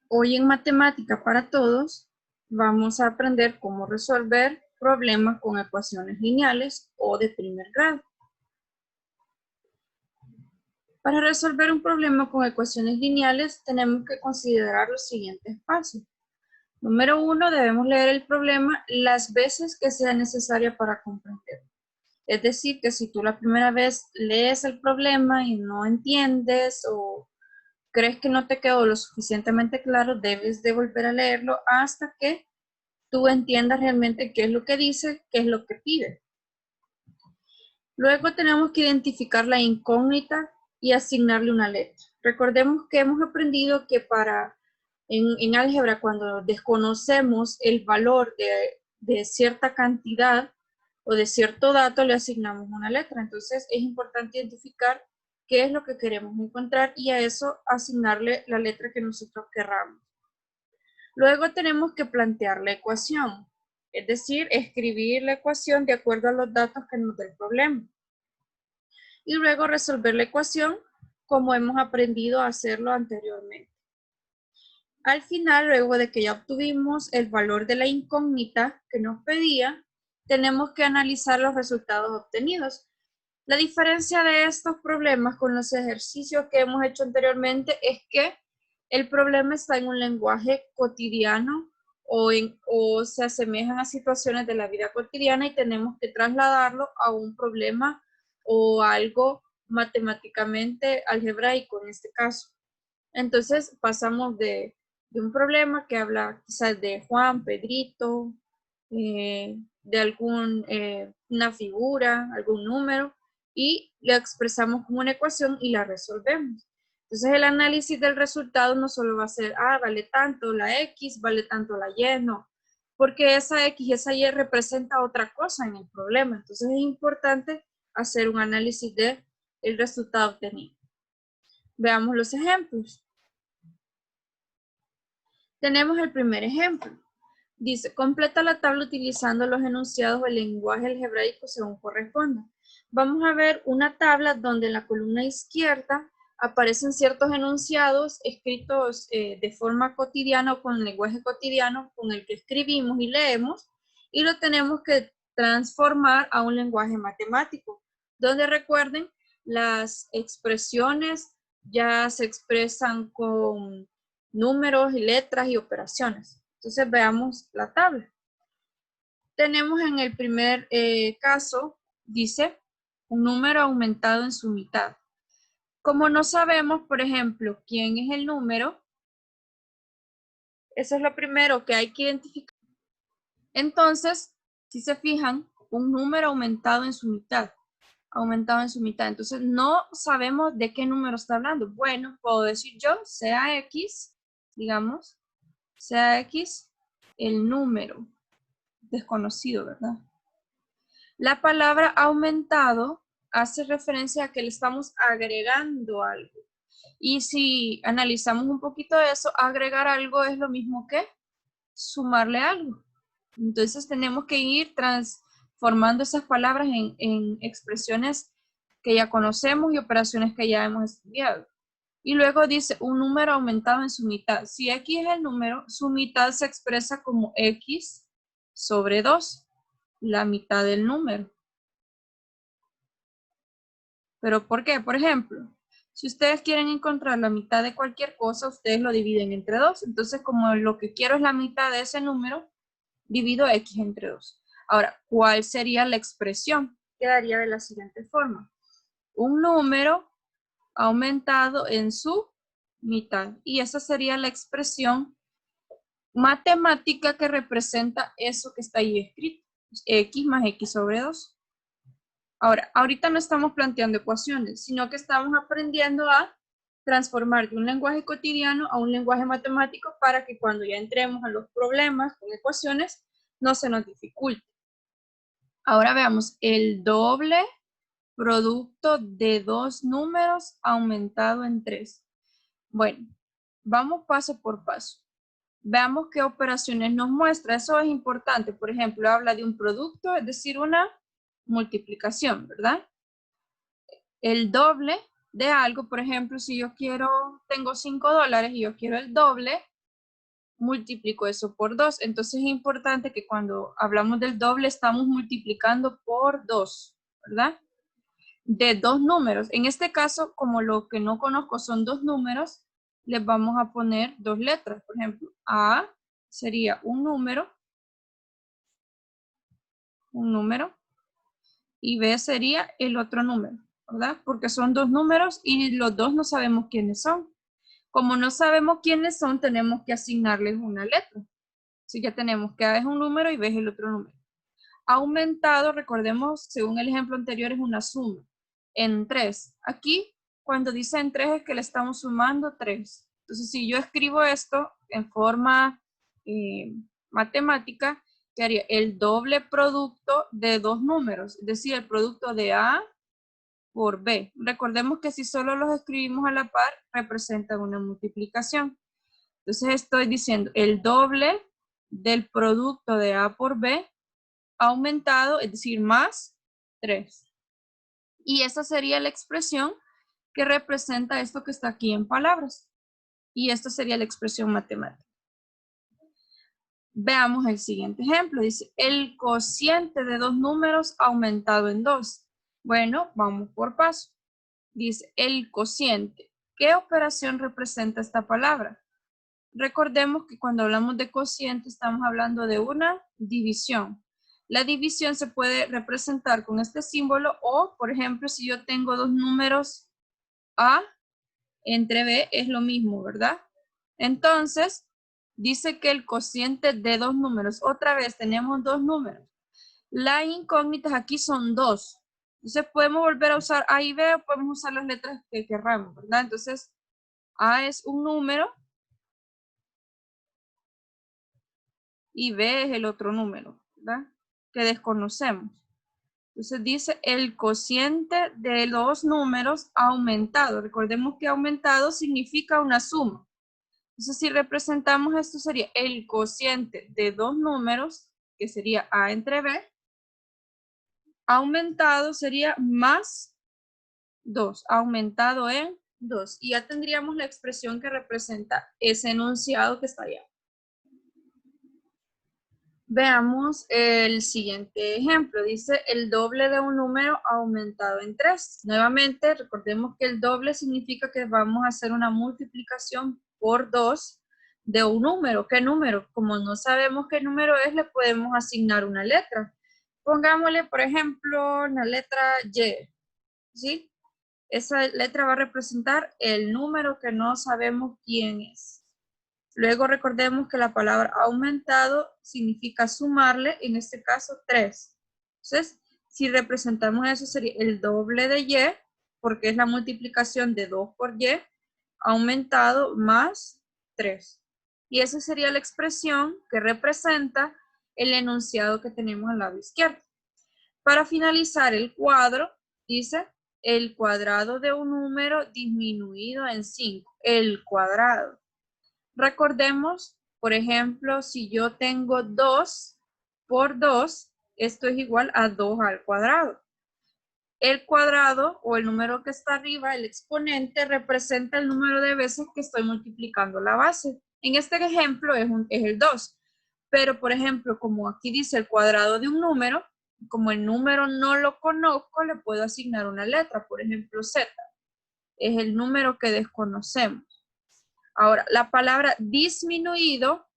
Hoy en Matemática para Todos vamos a aprender cómo resolver problemas con ecuaciones lineales o de primer grado. Para resolver un problema con ecuaciones lineales tenemos que considerar los siguientes pasos. Número 1, debemos leer el problema las veces que sea necesaria para comprenderlo. Es decir, que si tú la primera vez lees el problema y no entiendes o crees que no te quedó lo suficientemente claro, debes de volver a leerlo hasta que tú entiendas realmente qué es lo que dice, qué es lo que pide. Luego tenemos que identificar la incógnita y asignarle una letra. Recordemos que hemos aprendido que en álgebra, cuando desconocemos el valor de cierta cantidad o de cierto dato, le asignamos una letra. Entonces es importante identificar qué es lo que queremos encontrar y a eso asignarle la letra que nosotros querramos. Luego tenemos que plantear la ecuación, es decir, escribir la ecuación de acuerdo a los datos que nos da el problema. Y luego resolver la ecuación como hemos aprendido a hacerlo anteriormente. Al final, luego de que ya obtuvimos el valor de la incógnita que nos pedía, tenemos que analizar los resultados obtenidos. La diferencia de estos problemas con los ejercicios que hemos hecho anteriormente es que el problema está en un lenguaje cotidiano o se asemejan a situaciones de la vida cotidiana y tenemos que trasladarlo a un problema o algo matemáticamente algebraico en este caso. Entonces pasamos de un problema que habla quizás de Juan, Pedrito, de una figura, algún número, y la expresamos como una ecuación y la resolvemos. Entonces el análisis del resultado no solo va a ser, vale tanto la X, vale tanto la Y, no, porque esa X y esa Y representa otra cosa en el problema. Entonces es importante hacer un análisis del resultado obtenido. Veamos los ejemplos. Tenemos el primer ejemplo. Dice, completa la tabla utilizando los enunciados del lenguaje algebraico según corresponda. Vamos a ver una tabla donde en la columna izquierda aparecen ciertos enunciados escritos de forma cotidiana o con el lenguaje cotidiano con el que escribimos y leemos, y lo tenemos que transformar a un lenguaje matemático, donde recuerden, las expresiones ya se expresan con números y letras y operaciones. Entonces veamos la tabla. Tenemos en el primer caso, dice, un número aumentado en su mitad. Como no sabemos, por ejemplo, quién es el número, eso es lo primero que hay que identificar. Entonces, si se fijan, un número aumentado en su mitad. Aumentado en su mitad. Entonces, no sabemos de qué número está hablando. Bueno, puedo decir yo, sea X, digamos, sea X el número desconocido, ¿verdad? La palabra aumentado hace referencia a que le estamos agregando algo. Y si analizamos un poquito eso, agregar algo es lo mismo que sumarle algo. Entonces tenemos que ir transformando esas palabras en expresiones que ya conocemos y operaciones que ya hemos estudiado. Y luego dice un número aumentado en su mitad. Si X es el número, su mitad se expresa como X sobre 2, la mitad del número. ¿Pero por qué? Por ejemplo, si ustedes quieren encontrar la mitad de cualquier cosa, ustedes lo dividen entre 2. Entonces, como lo que quiero es la mitad de ese número, divido X entre 2. Ahora, ¿cuál sería la expresión? Quedaría de la siguiente forma. Un número aumentado en su mitad. Y esa sería la expresión matemática que representa eso que está ahí escrito. X más X sobre 2. Ahora, ahorita no estamos planteando ecuaciones, sino que estamos aprendiendo a transformar de un lenguaje cotidiano a un lenguaje matemático para que cuando ya entremos a los problemas con ecuaciones, no se nos dificulte. Ahora veamos el doble producto de dos números aumentado en 3. Bueno, vamos paso por paso. Veamos qué operaciones nos muestra. Eso es importante. Por ejemplo, habla de un producto, es decir, una multiplicación, ¿verdad? El doble de algo, por ejemplo, si yo tengo $5 y yo quiero el doble, multiplico eso por 2. Entonces es importante que cuando hablamos del doble estamos multiplicando por 2, ¿verdad? De dos números. En este caso, como lo que no conozco son dos números, les vamos a poner dos letras. Por ejemplo, A sería un número, y B sería el otro número, ¿verdad? Porque son dos números y los dos no sabemos quiénes son. Como no sabemos quiénes son, tenemos que asignarles una letra. Así que tenemos que A es un número y B es el otro número. Aumentado, recordemos, según el ejemplo anterior, es una suma. En 3. Aquí, cuando dice en 3 es que le estamos sumando 3. Entonces, si yo escribo esto en forma matemática, ¿qué haría? El doble producto de dos números, es decir, el producto de A por B. Recordemos que si solo los escribimos a la par, representan una multiplicación. Entonces estoy diciendo el doble del producto de A por B aumentado, es decir, más 3. Y esa sería la expresión que representa esto que está aquí en palabras. Y esta sería la expresión matemática. Veamos el siguiente ejemplo. Dice, el cociente de dos números aumentado en 2. Bueno, vamos por paso. Dice, el cociente. ¿Qué operación representa esta palabra? Recordemos que cuando hablamos de cociente estamos hablando de una división. La división se puede representar con este símbolo o, por ejemplo, si yo tengo dos números A entre B es lo mismo, ¿verdad? Entonces, dice que el cociente de dos números, otra vez tenemos dos números. Las incógnitas aquí son dos. Entonces podemos volver a usar A y B o podemos usar las letras que querramos, ¿verdad? Entonces, A es un número y B es el otro número, ¿verdad? Que desconocemos. Entonces dice el cociente de los números aumentado. Recordemos que aumentado significa una suma. Entonces si representamos esto sería el cociente de dos números, que sería A entre B, aumentado sería más 2, aumentado en 2. Y ya tendríamos la expresión que representa ese enunciado que está allá. Veamos el siguiente ejemplo. Dice el doble de un número aumentado en 3. Nuevamente, recordemos que el doble significa que vamos a hacer una multiplicación por 2 de un número. ¿Qué número? Como no sabemos qué número es, le podemos asignar una letra. Pongámosle, por ejemplo, la letra Y. ¿Sí? Esa letra va a representar el número que no sabemos quién es. Luego recordemos que la palabra aumentado significa sumarle, en este caso 3. Entonces, si representamos eso sería el doble de Y, porque es la multiplicación de 2 por Y, aumentado más 3. Y esa sería la expresión que representa el enunciado que tenemos al lado izquierdo. Para finalizar el cuadro, dice el cuadrado de un número disminuido en 5. El cuadrado. Recordemos, por ejemplo, si yo tengo 2 por 2, esto es igual a 2 al cuadrado. El cuadrado o el número que está arriba, el exponente, representa el número de veces que estoy multiplicando la base. En este ejemplo es el 2. Pero, por ejemplo, como aquí dice el cuadrado de un número, como el número no lo conozco, le puedo asignar una letra. Por ejemplo, Z. Es el número que desconocemos. Ahora, la palabra disminuido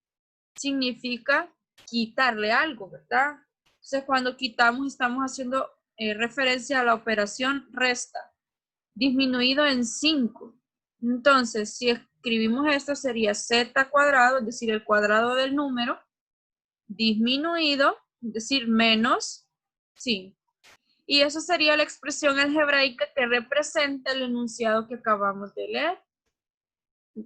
significa quitarle algo, ¿verdad? Entonces, cuando quitamos, estamos haciendo referencia a la operación resta. Disminuido en 5. Entonces, si escribimos esto, sería z cuadrado, es decir, el cuadrado del número, disminuido, es decir, menos 5. Y eso sería la expresión algebraica que representa el enunciado que acabamos de leer.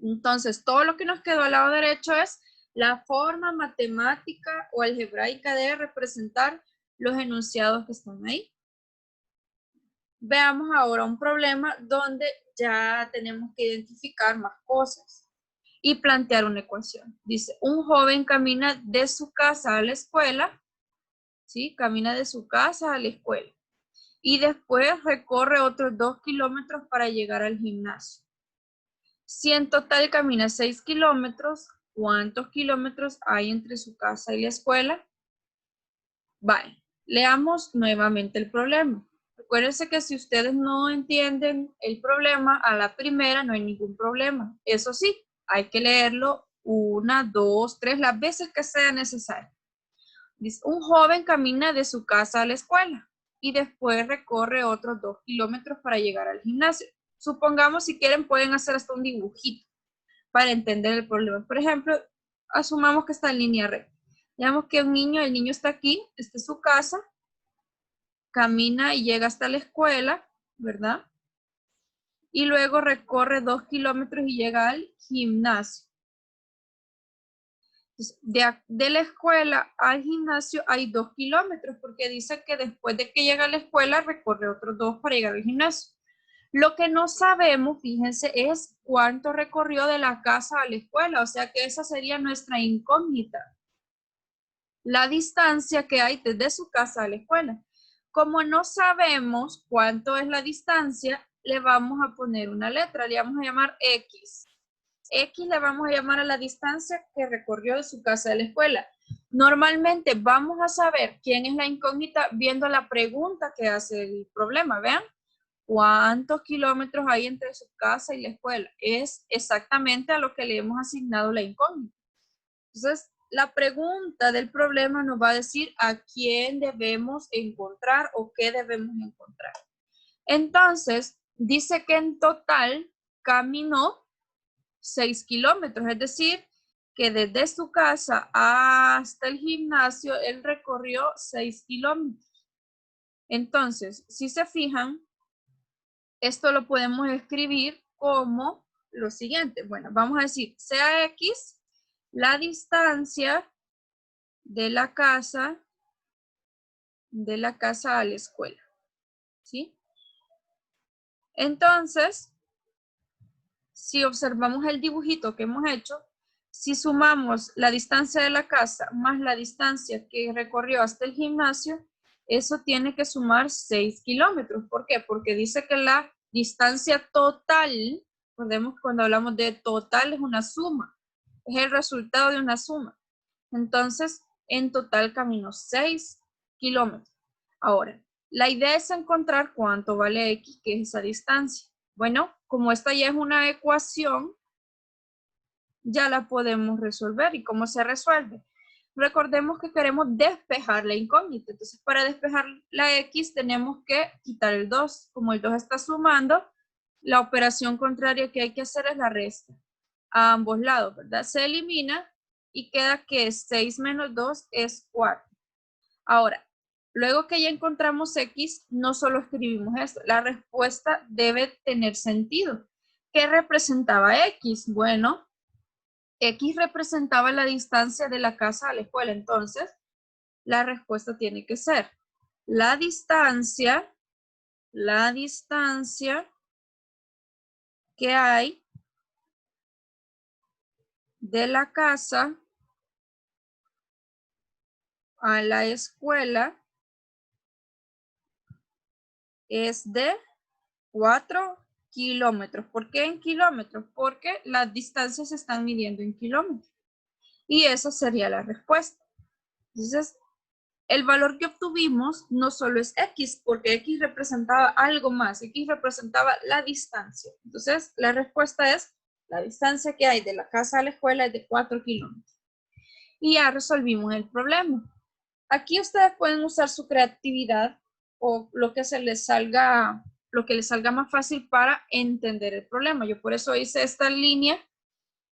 Entonces, todo lo que nos quedó al lado derecho es la forma matemática o algebraica de representar los enunciados que están ahí. Veamos ahora un problema donde ya tenemos que identificar más cosas y plantear una ecuación. Dice, un joven camina de su casa a la escuela, ¿sí? Camina de su casa a la escuela y después recorre otros 2 kilómetros para llegar al gimnasio. Si en total camina 6 kilómetros, ¿Cuántos kilómetros hay entre su casa y la escuela? Vale, leamos nuevamente el problema. Acuérdense que si ustedes no entienden el problema a la primera, no hay ningún problema. Eso sí, hay que leerlo 1, 2, 3, las veces que sea necesario. Dice, un joven camina de su casa a la escuela y después recorre otros 2 kilómetros para llegar al gimnasio. Supongamos, si quieren, pueden hacer hasta un dibujito para entender el problema. Por ejemplo, asumamos que está en línea recta. Digamos que el niño está aquí, esta es su casa, camina y llega hasta la escuela, ¿verdad? Y luego recorre 2 kilómetros y llega al gimnasio. Entonces, de la escuela al gimnasio hay 2 kilómetros, porque dice que después de que llega a la escuela recorre otros 2 para llegar al gimnasio. Lo que no sabemos, fíjense, es cuánto recorrió de la casa a la escuela, o sea que esa sería nuestra incógnita. La distancia que hay desde su casa a la escuela. Como no sabemos cuánto es la distancia, le vamos a poner una letra, le vamos a llamar X. X le vamos a llamar a la distancia que recorrió de su casa a la escuela. Normalmente vamos a saber quién es la incógnita viendo la pregunta que hace el problema, ¿vean? ¿Cuántos kilómetros hay entre su casa y la escuela? Es exactamente a lo que le hemos asignado la incógnita. Entonces, la pregunta del problema nos va a decir a quién debemos encontrar o qué debemos encontrar. Entonces, dice que en total caminó 6 kilómetros, es decir, que desde su casa hasta el gimnasio, él recorrió 6 kilómetros. Entonces, si se fijan, esto lo podemos escribir como lo siguiente. Bueno, vamos a decir, sea X la distancia de la casa a la escuela, ¿sí? Entonces, si observamos el dibujito que hemos hecho, si sumamos la distancia de la casa más la distancia que recorrió hasta el gimnasio, eso tiene que sumar 6 kilómetros. ¿Por qué? Porque dice que la distancia total, recordemos que cuando hablamos de total es una suma, es el resultado de una suma. Entonces, en total caminó 6 kilómetros. Ahora, la idea es encontrar cuánto vale X, que es esa distancia. Bueno, como esta ya es una ecuación, ya la podemos resolver. ¿Y cómo se resuelve? Recordemos que queremos despejar la incógnita. Entonces, para despejar la X tenemos que quitar el 2. Como el 2 está sumando, la operación contraria que hay que hacer es la resta a ambos lados, ¿verdad? Se elimina y queda que 6 menos 2 es 4. Ahora, luego que ya encontramos X, no solo escribimos esto, la respuesta debe tener sentido. ¿Qué representaba X? Bueno, X representaba la distancia de la casa a la escuela, entonces la respuesta tiene que ser la distancia que hay de la casa a la escuela es de 4 kilómetros. ¿Por qué en kilómetros? Porque las distancias se están midiendo en kilómetros. Y esa sería la respuesta. Entonces, el valor que obtuvimos no solo es X, porque X representaba algo más. X representaba la distancia. Entonces, la respuesta es la distancia que hay de la casa a la escuela es de 4 kilómetros. Y ya resolvimos el problema. Aquí ustedes pueden usar su creatividad o lo que les salga más fácil para entender el problema. Yo por eso hice esta línea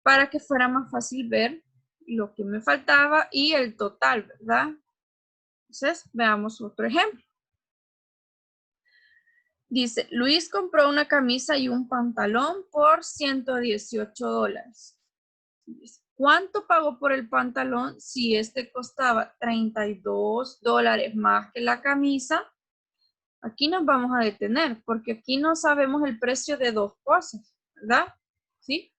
para que fuera más fácil ver lo que me faltaba y el total, ¿verdad? Entonces, veamos otro ejemplo. Dice, Luis compró una camisa y un pantalón por $118. ¿Cuánto pagó por el pantalón si este costaba $32 más que la camisa? Aquí nos vamos a detener porque aquí no sabemos el precio de dos cosas, ¿verdad? ¿Sí?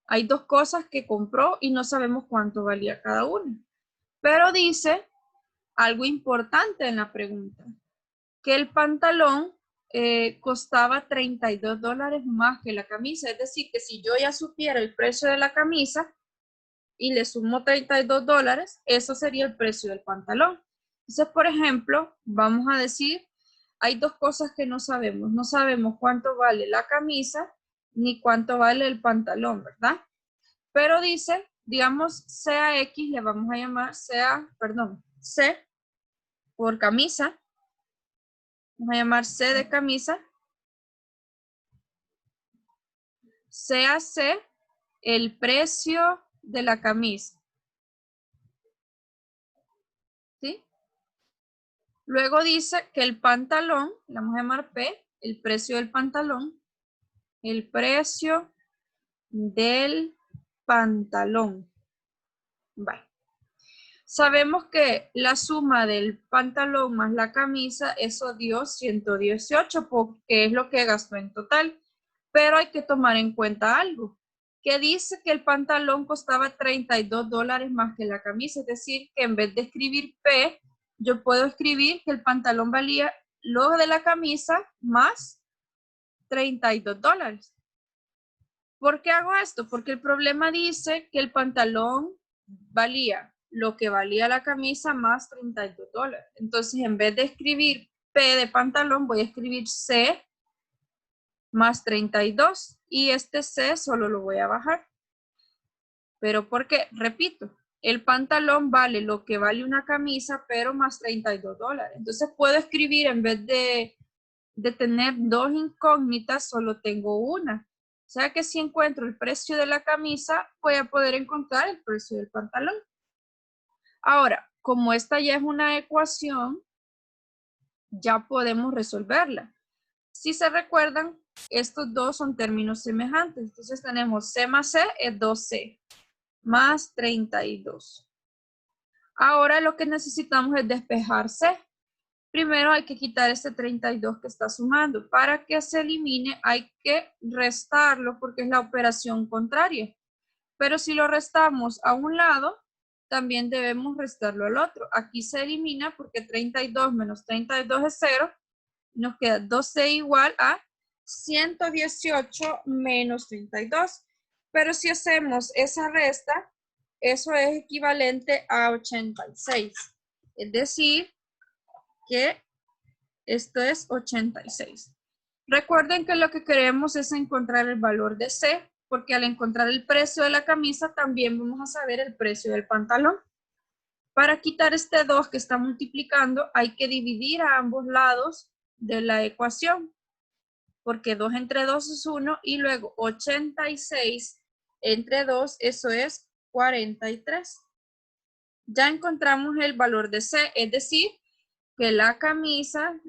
Hay dos cosas que compró y no sabemos cuánto valía cada una. Pero dice algo importante en la pregunta, que el pantalón costaba $32 más que la camisa. Es decir, que si yo ya supiera el precio de la camisa, y le sumo $32, eso sería el precio del pantalón. Entonces, por ejemplo, vamos a decir, hay dos cosas que no sabemos. No sabemos cuánto vale la camisa ni cuánto vale el pantalón, ¿verdad? Pero dice, digamos, CAX, le vamos a llamar C por camisa. Vamos a llamar C de camisa. CAC, el precio de la camisa. ¿Sí? Luego dice que el pantalón, le vamos a llamar P, el precio del pantalón. El precio del pantalón. Vale. Sabemos que la suma del pantalón más la camisa, eso dio 118, porque es lo que gastó en total. Pero hay que tomar en cuenta algo, que dice que el pantalón costaba $32 más que la camisa. Es decir, que en vez de escribir P, yo puedo escribir que el pantalón valía lo de la camisa más $32. ¿Por qué hago esto? Porque el problema dice que el pantalón valía lo que valía la camisa más $32. Entonces, en vez de escribir P de pantalón, voy a escribir C más 32. Y este C solo lo voy a bajar. ¿Pero por qué? Repito, el pantalón vale lo que vale una camisa, pero más $32. Entonces, puedo escribir, en vez de tener dos incógnitas, solo tengo una. O sea que si encuentro el precio de la camisa, voy a poder encontrar el precio del pantalón. Ahora, como esta ya es una ecuación, ya podemos resolverla. Si se recuerdan, estos dos son términos semejantes. Entonces tenemos C más C es 2C más 32. Ahora lo que necesitamos es despejar C. Primero hay que quitar este 32 que está sumando. Para que se elimine hay que restarlo porque es la operación contraria. Pero si lo restamos a un lado, también debemos restarlo al otro. Aquí se elimina porque 32 menos 32 es 0. Nos queda 2C igual a 118 menos 32. Pero si hacemos esa resta, eso es equivalente a 86. Es decir, que esto es 86. Recuerden que lo que queremos es encontrar el valor de C, porque al encontrar el precio de la camisa también vamos a saber el precio del pantalón. Para quitar este 2 que está multiplicando, hay que dividir a ambos lados de la ecuación, porque 2 entre 2 es 1 y luego 86 entre 2, eso es 43. Ya encontramos el valor de C, es decir, que la camisa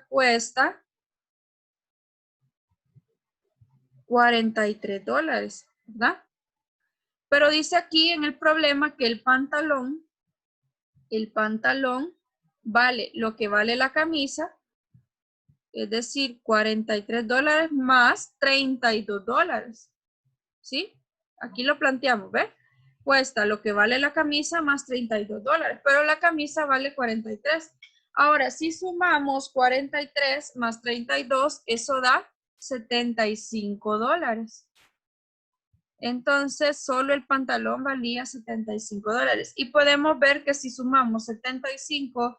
cuesta $43, ¿verdad? Pero dice aquí en el problema que el pantalón vale lo que vale la camisa, es decir, $43 más $32, ¿sí? Aquí lo planteamos, ¿ves? Cuesta lo que vale la camisa más $32, pero la camisa vale 43. Ahora, si sumamos 43 más 32, eso da $75. Entonces, solo el pantalón valía $75. Y podemos ver que si sumamos 75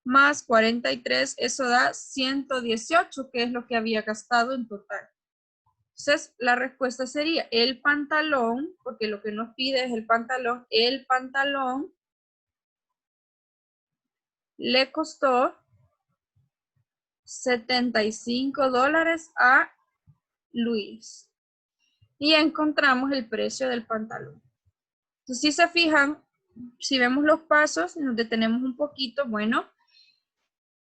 más 43, eso da 118, que es lo que había gastado en total. Entonces, la respuesta sería el pantalón, porque lo que nos pide es el pantalón le costó $75 a Luis. Y encontramos el precio del pantalón. Entonces, si se fijan, si vemos los pasos, nos detenemos un poquito. Bueno,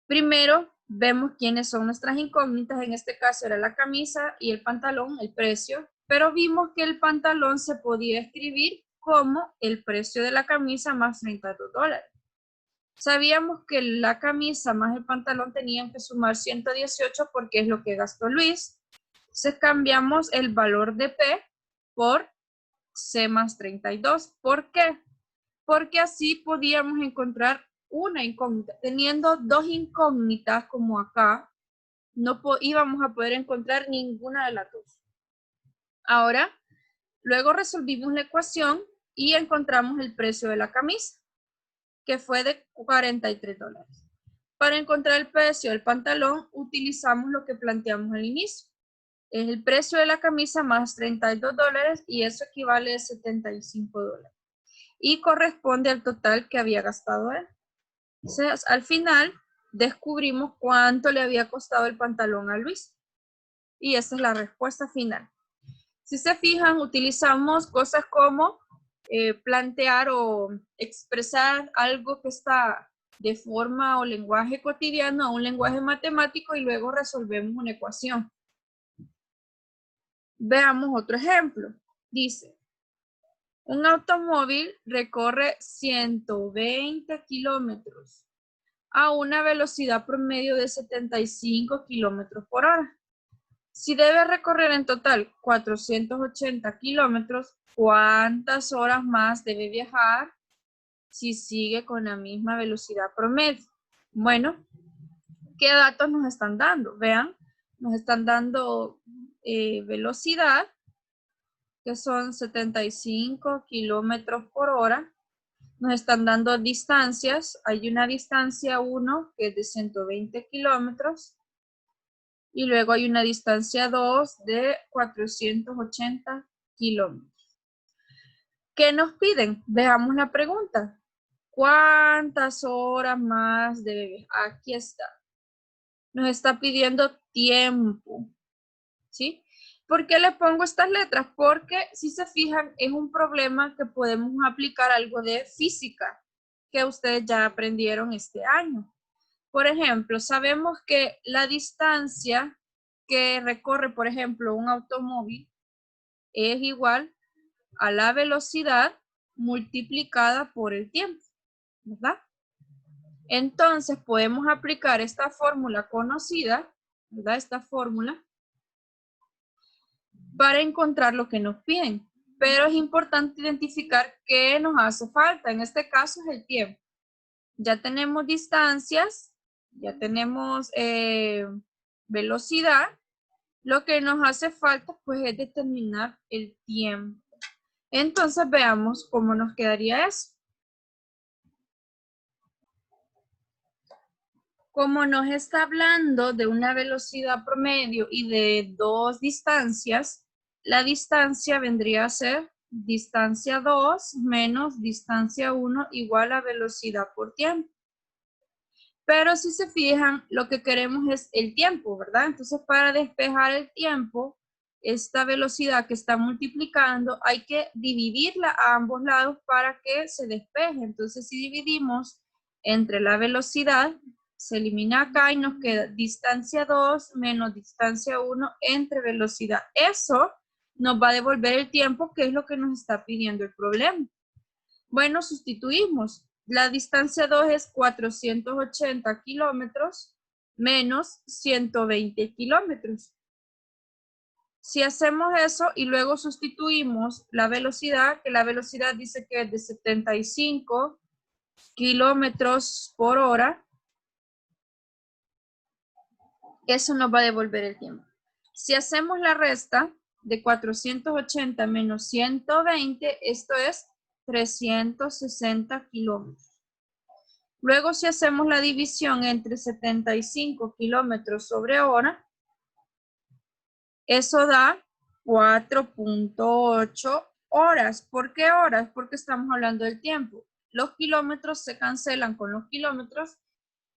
primero vemos quiénes son nuestras incógnitas. En este caso era la camisa y el pantalón, el precio. Pero vimos que el pantalón se podía escribir como el precio de la camisa más $32. Sabíamos que la camisa más el pantalón tenían que sumar 118 porque es lo que gastó Luis. Entonces cambiamos el valor de P por C más 32. ¿Por qué? Porque así podíamos encontrar una incógnita. Teniendo dos incógnitas como acá, no íbamos a poder encontrar ninguna de las dos. Ahora, luego resolvimos la ecuación y encontramos el precio de la camisa, que fue de $43. Para encontrar el precio del pantalón, utilizamos lo que planteamos al inicio. Es el precio de la camisa más $32 y eso equivale a $75. Y corresponde al total que había gastado él. Entonces, al final, descubrimos cuánto le había costado el pantalón a Luis. Y esa es la respuesta final. Si se fijan, utilizamos cosas como plantear o expresar algo que está de forma o lenguaje cotidiano a un lenguaje matemático y luego resolvemos una ecuación. Veamos otro ejemplo. Dice, un automóvil recorre 120 kilómetros a una velocidad promedio de 75 kilómetros por hora. Si debe recorrer en total 480 kilómetros, ¿cuántas horas más debe viajar si sigue con la misma velocidad promedio? Bueno, ¿qué datos nos están dando? Vean, nos están dando velocidad, que son 75 kilómetros por hora. Nos están dando distancias. Hay una distancia 1 que es de 120 kilómetros. Y luego hay una distancia 2 de 480 kilómetros. ¿Qué nos piden? Veamos la pregunta. ¿Cuántas horas más debe viajar? Aquí está. Nos está pidiendo tiempo. ¿Sí? ¿Por qué le pongo estas letras? Porque si se fijan es un problema que podemos aplicar algo de física que ustedes ya aprendieron este año. Por ejemplo, sabemos que la distancia que recorre, por ejemplo, un automóvil es igual a la velocidad multiplicada por el tiempo, ¿verdad? Entonces podemos aplicar esta fórmula conocida, ¿verdad? Esta fórmula para encontrar lo que nos piden. Pero es importante identificar qué nos hace falta. En este caso es el tiempo. Ya tenemos distancias, ya tenemos velocidad. Lo que nos hace falta pues es determinar el tiempo. Entonces veamos cómo nos quedaría eso. Como nos está hablando de una velocidad promedio y de dos distancias, la distancia vendría a ser distancia 2 menos distancia 1 igual a velocidad por tiempo. Pero si se fijan, lo que queremos es el tiempo, ¿verdad? Entonces, para despejar el tiempo, esta velocidad que está multiplicando, hay que dividirla a ambos lados para que se despeje. Entonces, si dividimos entre la velocidad, se elimina acá y nos queda distancia 2 menos distancia 1 entre velocidad. Eso nos va a devolver el tiempo, que es lo que nos está pidiendo el problema. Bueno, sustituimos. La distancia 2 es 480 kilómetros menos 120 kilómetros. Si hacemos eso y luego sustituimos la velocidad, que la velocidad dice que es de 75 kilómetros por hora, eso nos va a devolver el tiempo. Si hacemos la resta de 480 menos 120, esto es 360 kilómetros. Luego, si hacemos la división entre 75 kilómetros sobre hora, eso da 4.8 horas. ¿Por qué horas? Porque estamos hablando del tiempo. Los kilómetros se cancelan con los kilómetros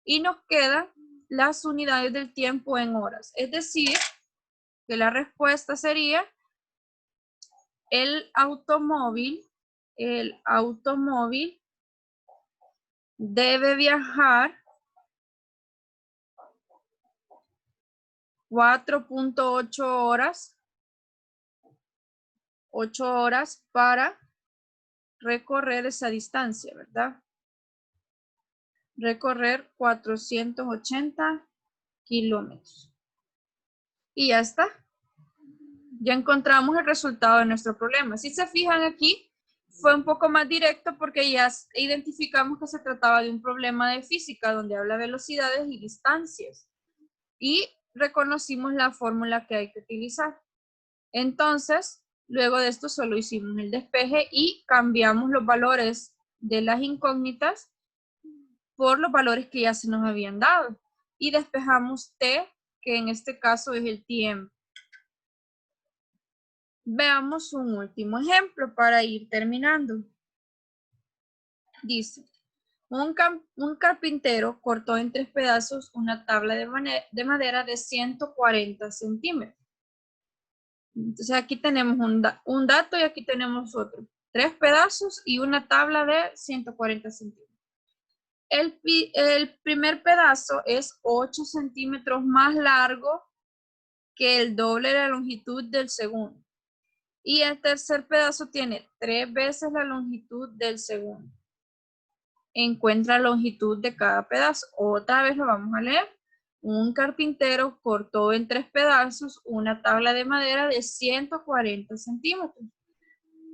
y nos quedan las unidades del tiempo en horas. Es decir, que la respuesta sería el automóvil debe viajar 4.8 horas, 8 horas para recorrer esa distancia, ¿verdad? Recorrer 480 kilómetros. Y ya está. Ya encontramos el resultado de nuestro problema. Si se fijan aquí, fue un poco más directo porque ya identificamos que se trataba de un problema de física donde habla velocidades y distancias. Y reconocimos la fórmula que hay que utilizar. Entonces, Luego de esto solo hicimos el despeje y cambiamos los valores de las incógnitas por los valores que ya se nos habían dado. Y despejamos t, que en este caso es el tiempo. Veamos un último ejemplo para ir terminando. Dice, un carpintero cortó en 3 pedazos una tabla de madera de 140 centímetros. Entonces aquí tenemos un dato y aquí tenemos otro. 3 pedazos y una tabla de 140 centímetros. El primer pedazo es 8 centímetros más largo que el doble de la longitud del segundo. Y el tercer pedazo tiene 3 veces la longitud del segundo. Encuentra la longitud de cada pedazo. Otra vez lo vamos a leer. Un carpintero cortó en 3 pedazos una tabla de madera de 140 centímetros.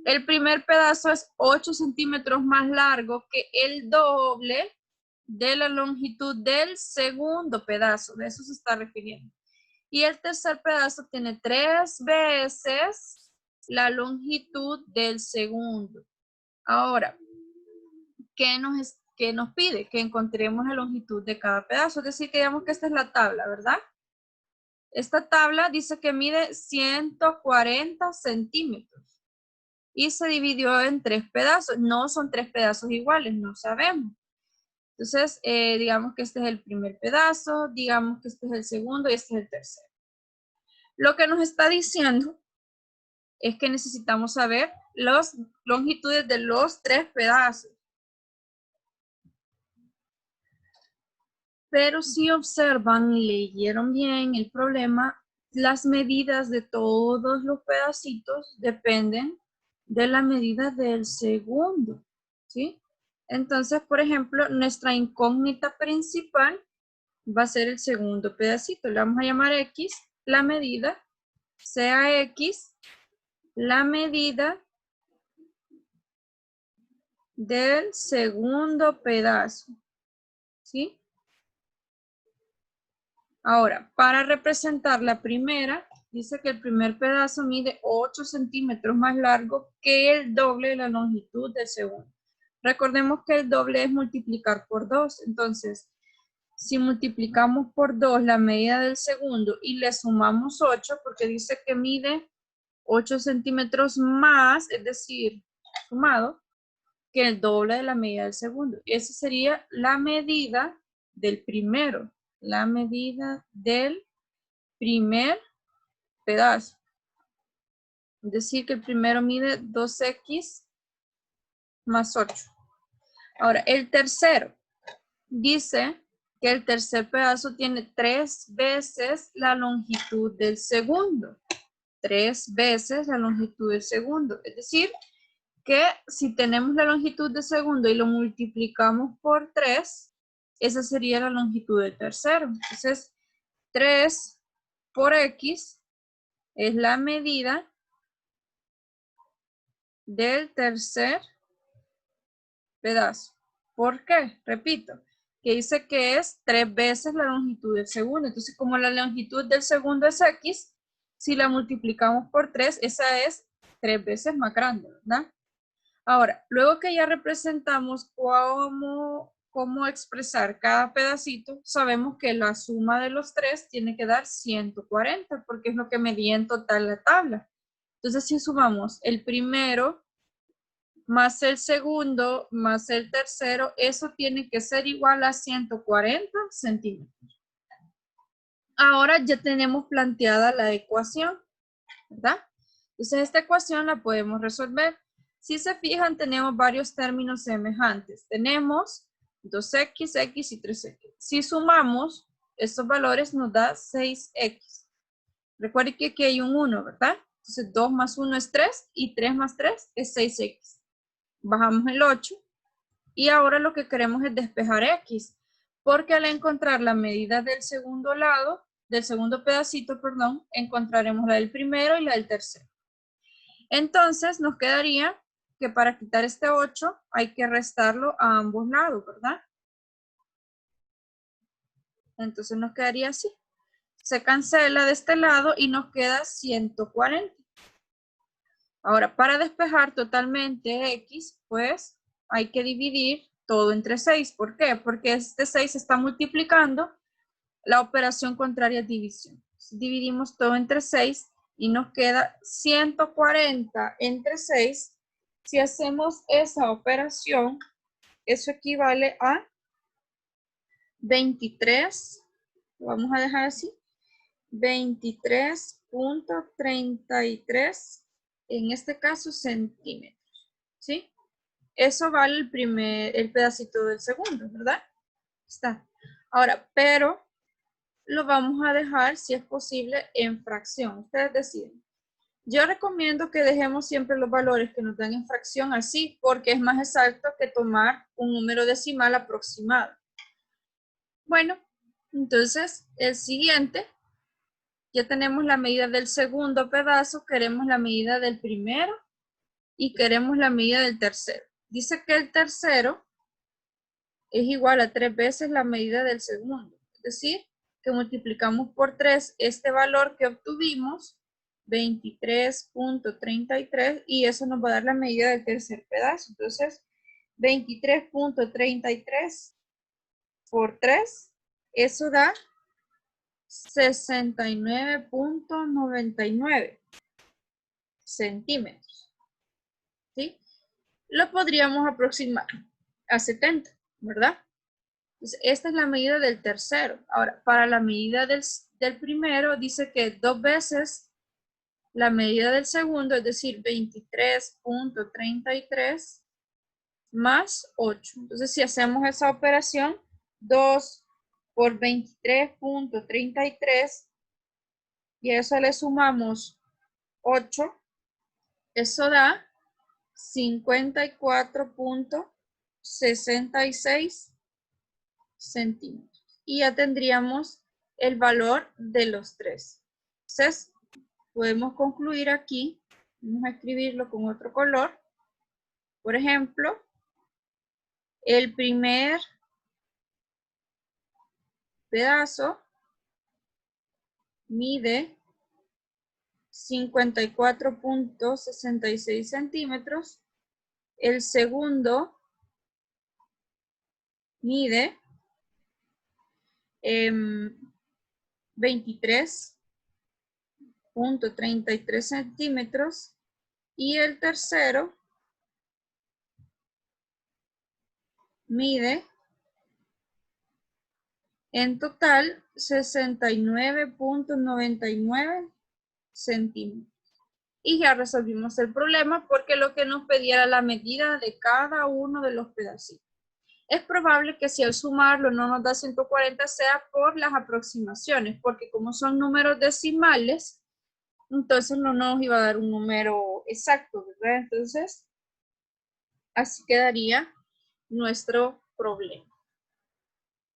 El primer pedazo es 8 centímetros más largo que el doble de la longitud del segundo pedazo. De eso se está refiriendo. Y el tercer pedazo tiene 3 veces la longitud del segundo. Ahora, ¿qué nos pide? Que encontremos la longitud de cada pedazo. Es decir, que digamos que esta es la tabla, ¿verdad? Esta tabla dice que mide 140 centímetros. Y se dividió en 3 pedazos. No son 3 pedazos iguales, no sabemos. Entonces, digamos que este es el primer pedazo, digamos que este es el segundo y este es el tercero. Lo que nos está diciendo es que necesitamos saber las longitudes de los 3 pedazos. Pero si observan y leyeron bien el problema, las medidas de todos los pedacitos dependen de la medida del segundo, ¿sí? Entonces, por ejemplo, nuestra incógnita principal va a ser el segundo pedacito. Le vamos a llamar X, la medida, sea X, la medida del segundo pedazo, ¿sí? Ahora, para representar la primera, dice que el primer pedazo mide 8 centímetros más largo que el doble de la longitud del segundo. Recordemos que el doble es multiplicar por 2. Entonces, si multiplicamos por 2 la medida del segundo y le sumamos 8, porque dice que mide 8 centímetros más, es decir, sumado, que el doble de la medida del segundo. Esa sería la medida del primero. La medida del primer pedazo. Es decir, que el primero mide 2x más 8. Ahora, el tercero dice que el tercer pedazo tiene 3 veces la longitud del segundo. 3 veces la longitud del segundo. Es decir, que si tenemos la longitud del segundo y lo multiplicamos por 3, esa sería la longitud del tercero. Entonces, 3 por x es la medida del tercer pedazo. ¿Por qué? Repito, que dice que es 3 veces la longitud del segundo. Entonces, como la longitud del segundo es x, si la multiplicamos por 3, esa es 3 veces más grande, ¿verdad? Ahora, luego que ya representamos cómo expresar cada pedacito, sabemos que la suma de los 3 tiene que dar 140, porque es lo que medía en total la tabla. Entonces, si sumamos el primero más el segundo más el tercero, eso tiene que ser igual a 140 centímetros. Ahora ya tenemos planteada la ecuación, ¿verdad? Entonces, esta ecuación la podemos resolver. Si se fijan, tenemos varios términos semejantes. Tenemos 2x, x y 3x. Si sumamos estos valores nos da 6x. Recuerden que aquí hay un 1, ¿verdad? Entonces 2 más 1 es 3 y 3 más 3 es 6x. Bajamos el 8 y ahora lo que queremos es despejar x. Porque al encontrar la medida del segundo lado, del segundo pedacito, perdón, encontraremos la del primero y la del tercero. Entonces nos quedaría que para quitar este 8 hay que restarlo a ambos lados, ¿verdad? Entonces nos quedaría así. Se cancela de este lado y nos queda 140. Ahora, para despejar totalmente X, pues hay que dividir todo entre 6. ¿Por qué? Porque este 6 está multiplicando la operación contraria a división. Dividimos todo entre 6 y nos queda 140 entre 6. Si hacemos esa operación, eso equivale a 23, lo vamos a dejar así, 23.33, en este caso centímetros, ¿sí? Eso vale el pedacito del segundo, ¿verdad? Está. Ahora, pero lo vamos a dejar, si es posible, en fracción. Ustedes deciden. Yo recomiendo que dejemos siempre los valores que nos dan en fracción así, porque es más exacto que tomar un número decimal aproximado. Bueno, entonces el siguiente, ya tenemos la medida del segundo pedazo, queremos la medida del primero y queremos la medida del tercero. Dice que el tercero es igual a 3 veces la medida del segundo. Es decir, que multiplicamos por 3 este valor que obtuvimos, 23.33, y eso nos va a dar la medida del tercer pedazo. Entonces, 23.33 por 3, eso da 69.99 centímetros. ¿Sí? Lo podríamos aproximar a 70, ¿verdad? Entonces, esta es la medida del tercero. Ahora, para la medida del primero, dice que 2 veces la medida del segundo, es decir, 23.33 más 8. Entonces, si hacemos esa operación, 2 por 23.33, y a eso le sumamos 8, eso da 54.66 centímetros. Y ya tendríamos el valor de los tres. Entonces, podemos concluir aquí. Vamos a escribirlo con otro color. Por ejemplo, el primer pedazo mide 54.66 centímetros. El segundo mide 23.33 centímetros. Y el tercero mide en total 69.99 centímetros. Y ya resolvimos el problema porque lo que nos pedía era la medida de cada uno de los pedacitos. Es probable que si al sumarlo no nos da 140 sea por las aproximaciones, porque como son números decimales, entonces no nos iba a dar un número exacto, ¿verdad? Entonces, así quedaría nuestro problema.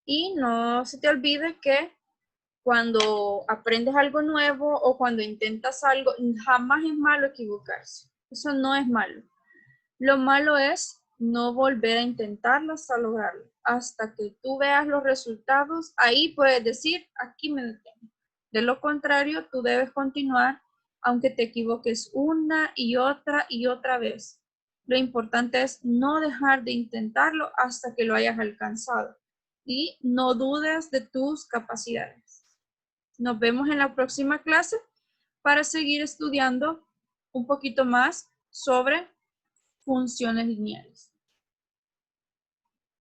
Y no se te olvide que cuando aprendes algo nuevo o cuando intentas algo, jamás es malo equivocarse. Eso no es malo. Lo malo es no volver a intentarlo hasta lograrlo. Hasta que tú veas los resultados, ahí puedes decir, aquí me detengo. De lo contrario, tú debes continuar aunque te equivoques una y otra vez. Lo importante es no dejar de intentarlo hasta que lo hayas alcanzado. Y no dudes de tus capacidades. Nos vemos en la próxima clase para seguir estudiando un poquito más sobre funciones lineales.